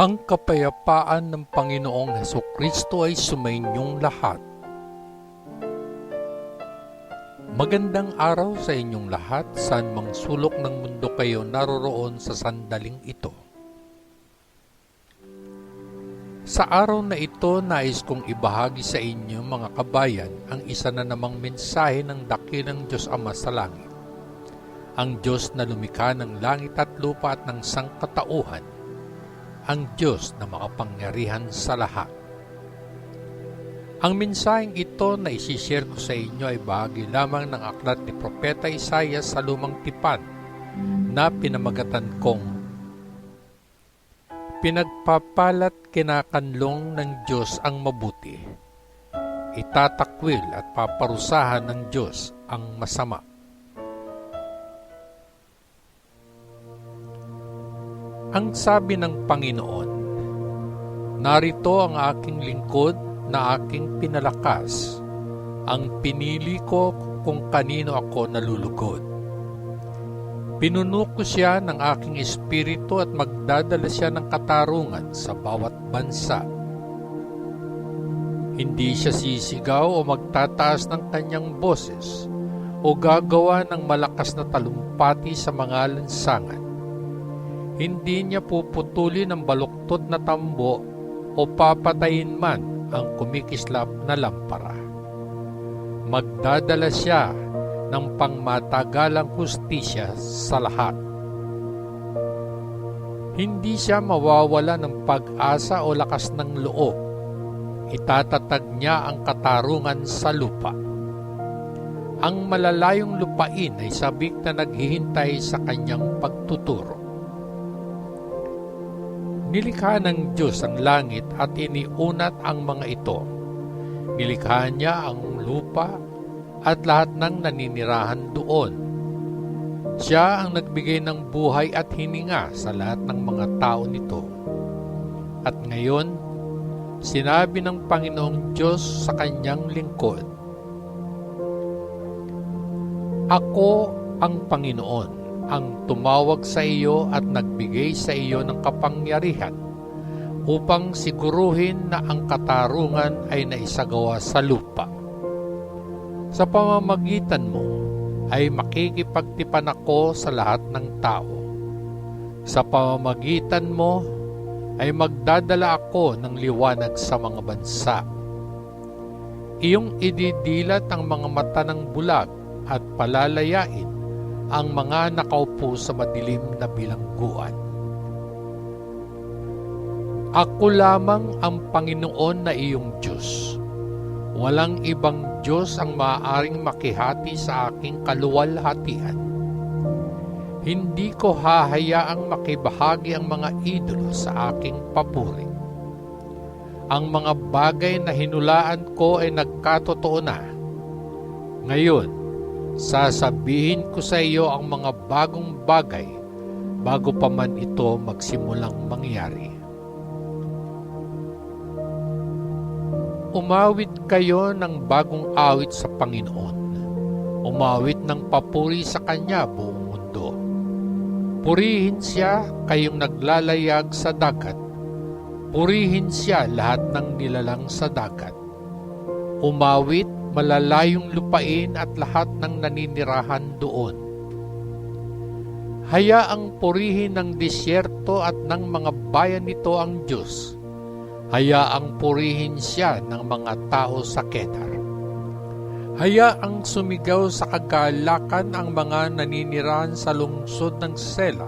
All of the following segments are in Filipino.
Ang kapayapaan ng Panginoong Hesukristo ay sumainyong lahat. Magandang araw sa inyong lahat, saan mang sulok ng mundo kayo naroroon sa sandaling ito. Sa araw na ito, nais kong ibahagi sa inyo mga kabayan ang isa na namang mensahe ng dakilang Diyos Ama sa langit. Ang Diyos na lumikha ng langit at lupa at ng sangkatauhan, ang Diyos na makapangyarihan sa lahat. Ang mensaheng ito na isishare ko sa inyo ay bahagi lamang ng aklat ni Propeta Isaiah sa Lumang Tipan na pinamagatan kong Pinagpapalat kinakanlong ng Diyos ang mabuti, itatakwil at paparusahan ng Diyos ang masama. Ang sabi ng Panginoon, narito ang aking lingkod na aking pinalakas, ang pinili ko kung kanino ako nalulugod. Pinuno ko siya ng aking espiritu at magdadala siya ng katarungan sa bawat bansa. Hindi siya sisigaw o magtataas ng kanyang boses o gagawa ng malakas na talumpati sa mga lansangan. Hindi niya puputulin ang baluktod na tambo o papatayin man ang kumikislap na lampara. Magdadala siya ng pangmatagalang hustisya sa lahat. Hindi siya mawawala ng pag-asa o lakas ng loob. Itatatag niya ang katarungan sa lupa. Ang malalayong lupain ay sabik na naghihintay sa kanyang pagtuturo. Nilikha ng Diyos ang langit at iniunat ang mga ito. Nilikha niya ang lupa at lahat ng naninirahan doon. Siya ang nagbigay ng buhay at hininga sa lahat ng mga tao nito. At ngayon, sinabi ng Panginoong Diyos sa kanyang lingkod, Ako ang Panginoon, ang tumawag sa iyo at nagbigay sa iyo ng kapangyarihan upang siguruhin na ang katarungan ay naisagawa sa lupa. Sa pamamagitan mo ay makikipagtipan ako sa lahat ng tao. Sa pamamagitan mo ay magdadala ako ng liwanag sa mga bansa. Iyong ididilat ang mga mata ng bulag at palalayain ang mga nakaupo sa madilim na bilangguan. Ako lamang ang Panginoon na iyong Diyos. Walang ibang Diyos ang maaaring makihati sa aking kaluwalhatian. Hindi ko hahayaang makibahagi ang mga idolo sa aking papuri. Ang mga bagay na hinulaan ko ay nagkatotoo na. Ngayon, sasabihin ko sa iyo ang mga bagong bagay bago pa man ito magsimulang mangyari. Umawit kayo ng bagong awit sa Panginoon. Umawit ng papuri sa Kanya buong mundo. Purihin siya kayong naglalayag sa dagat. Purihin siya lahat ng nilalang sa dagat. Umawit malalayong lupain at lahat ng naninirahan doon. Hayaang purihin ng disyerto at ng mga bayan nito ang Diyos. Hayaang purihin siya ng mga tao sa Kedar. Hayaang sumigaw sa kagalakan ang mga naninirahan sa lungsod ng Sela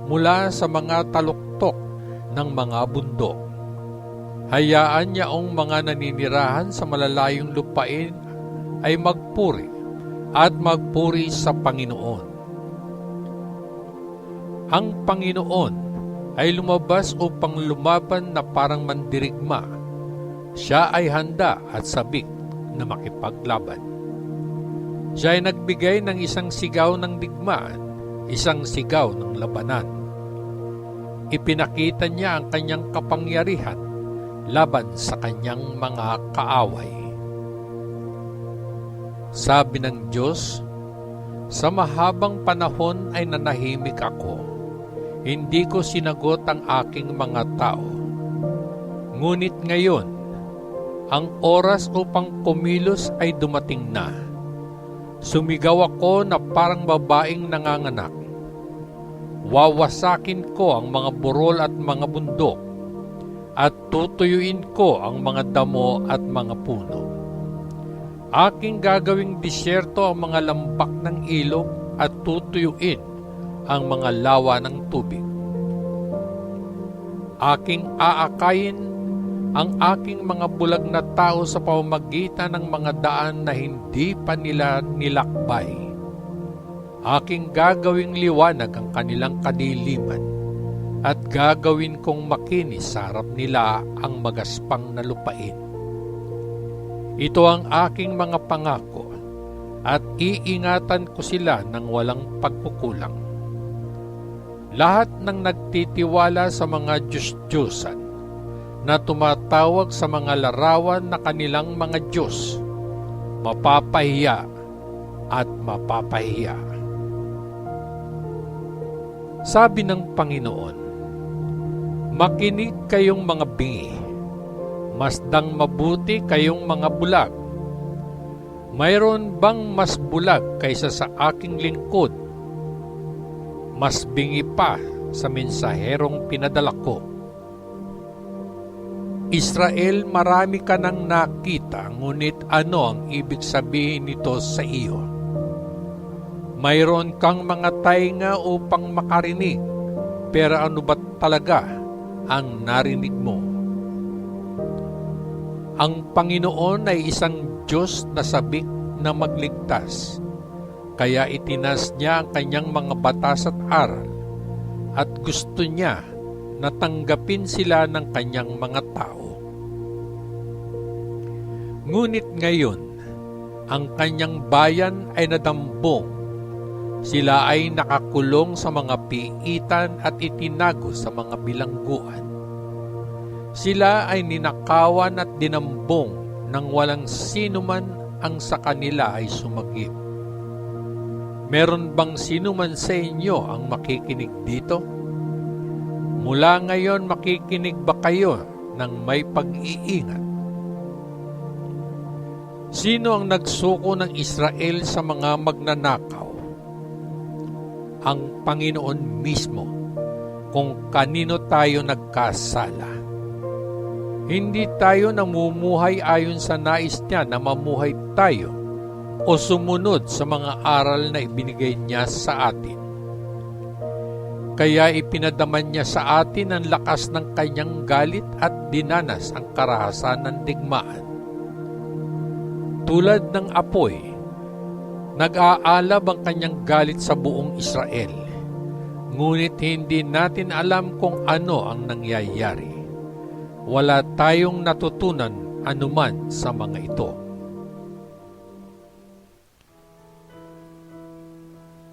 mula sa mga taluktok ng mga bundok. Hayaan niyaong mga naninirahan sa malalayong lupain ay magpuri at magpuri sa Panginoon. Ang Panginoon ay lumabas upang lumaban na parang mandirigma. Siya ay handa at sabik na makipaglaban. Siya ay nagbigay ng isang sigaw ng digmaan, isang sigaw ng labanan. Ipinakita niya ang kanyang kapangyarihan laban sa kanyang mga kaaway. Sabi ng Diyos, sa mahabang panahon ay nanahimik ako. Hindi ko sinagot ang aking mga tao. Ngunit ngayon, ang oras upang kumilos ay dumating na. Sumigaw ako na parang babaeng nanganganak. Wawasakin ko ang mga burol at mga bundok, at tutuyuin ko ang mga damo at mga puno. Aking gagawing disyerto ang mga lambak ng ilog at tutuyuin ang mga lawa ng tubig. Aking aakayin ang aking mga bulag na tao sa pamamagitan ng mga daan na hindi pa nila nilakbay. Aking gagawing liwanag ang kanilang kadiliman, at gagawin kong makinis sa harap nila ang magaspang na lupain. Ito ang aking mga pangako, at iingatan ko sila ng walang pagkukulang. Lahat ng nagtitiwala sa mga Diyos-Diyosan na tumatawag sa mga larawan na kanilang mga Diyos, mapapahiya at mapapahiya. Sabi ng Panginoon, makinig kayong mga bingi, masdang mabuti kayong mga bulag. Mayroon bang mas bulag kaysa sa aking lingkod? Mas bingi pa sa mensaherong pinadala ko. Israel, marami ka nang nakita, ngunit ano ang ibig sabihin nito sa iyo? Mayroon kang mga tainga upang makarinig, pero ano ba talaga ang narinig mo? Ang Panginoon ay isang Diyos na sabik na magligtas, kaya itinas niya ang kanyang mga batas at aral, at gusto niya na tanggapin sila ng kanyang mga tao. Ngunit ngayon, ang kanyang bayan ay nadambong. Sila ay nakakulong sa mga piitan at itinago sa mga bilangguan. Sila ay ninakawan at dinambong nang walang sinuman ang sa kanila ay sumagip. Meron bang sinuman sa inyo ang makikinig dito? Mula ngayon makikinig ba kayo ng may pag-iingat? Sino ang nagsuko ng Israel sa mga magnanakaw? Ang Panginoon mismo, kung kanino tayo nagkasala. Hindi tayo namumuhay ayon sa nais niya na mamuhay tayo o sumunod sa mga aral na ibinigay niya sa atin. Kaya ipinadaman niya sa atin ang lakas ng kanyang galit at dinanas ang karahasan ng digmaan. Tulad ng apoy, nag-aalab ang kanyang galit sa buong Israel, ngunit hindi natin alam kung ano ang nangyayari. Wala tayong natutunan anuman sa mga ito.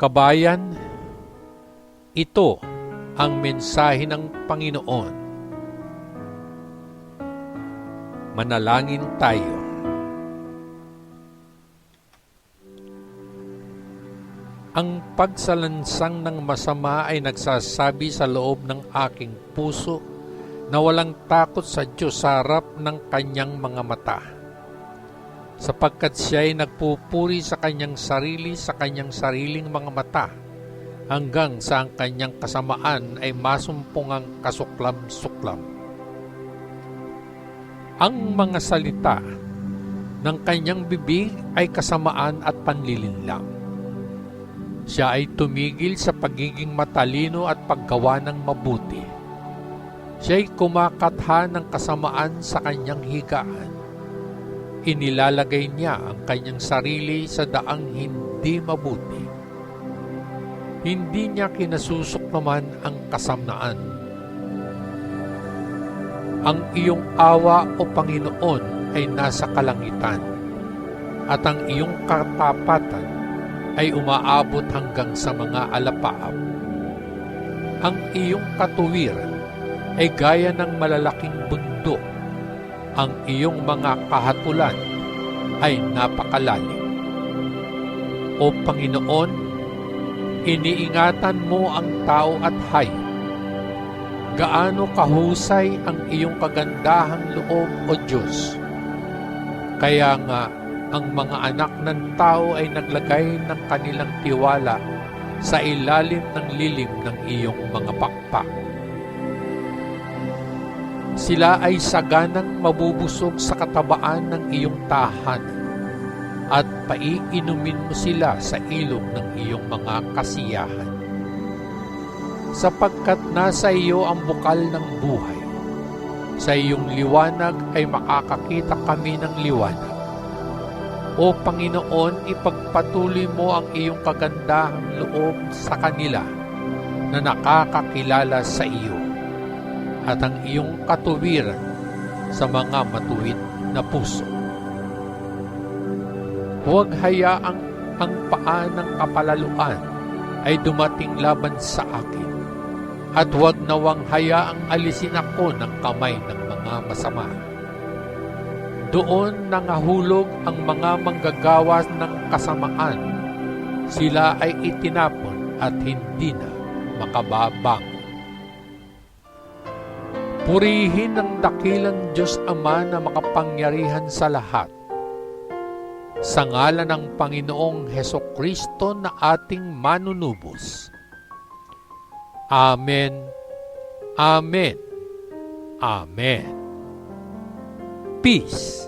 Kabayan, ito ang mensahe ng Panginoon. Manalangin tayo. Ang pagsalansang ng masama ay nagsasabi sa loob ng aking puso na walang takot sa Diyos sa harap ng kanyang mga mata, sapagkat siya ay nagpupuri sa kanyang sarili sa kanyang sariling mga mata, hanggang sa ang kanyang kasamaan ay masumpungang kasuklam-suklam. Ang mga salita ng kanyang bibig ay kasamaan at panlilinlang. Siya ay tumigil sa pagiging matalino at paggawa ng mabuti. Siya ay kumakatha ng kasamaan sa kanyang higaan. Inilalagay niya ang kanyang sarili sa daang hindi mabuti. Hindi niya kinasusok naman ang kasamnaan. Ang iyong awa, O Panginoon, ay nasa kalangitan, at ang iyong katapatan ay umaabot hanggang sa mga alapaap. Ang iyong katuwiran ay gaya ng malalaking bundok. Ang iyong mga kahatulan ay napakalalim. O Panginoon, iniingatan mo ang tao at hayop. Gaano kahusay ang iyong kagandahang loob, O Diyos. Kaya nga, ang mga anak ng tao ay naglagay ng kanilang tiwala sa ilalim ng lilim ng iyong mga pakpak. Sila ay saganang mabubusog sa katabaan ng iyong tahanan at paiinumin mo sila sa ilog ng iyong mga kasiyahan. Sapagkat nasa iyo ang bukal ng buhay, sa iyong liwanag ay makakakita kami ng liwanag. O Panginoon, ipagpatuloy mo ang iyong kagandahang loob sa kanila na nakakakilala sa iyo at ang iyong katuwiran sa mga matuwid na puso. Huwag hayaang ang paa ng kapalaluan ay dumating laban sa akin, at huwag nawang hayaang alisin ako ng kamay ng mga masama. Doon nangahulog ang mga manggagawa ng kasamaan. Sila ay itinapon at hindi na makababangon. Purihin ang dakilang Diyos Ama na makapangyarihan sa lahat. Sa ngalan ng Panginoong Hesukristo na ating manunubos. Amen. Amen. Amen. Peace.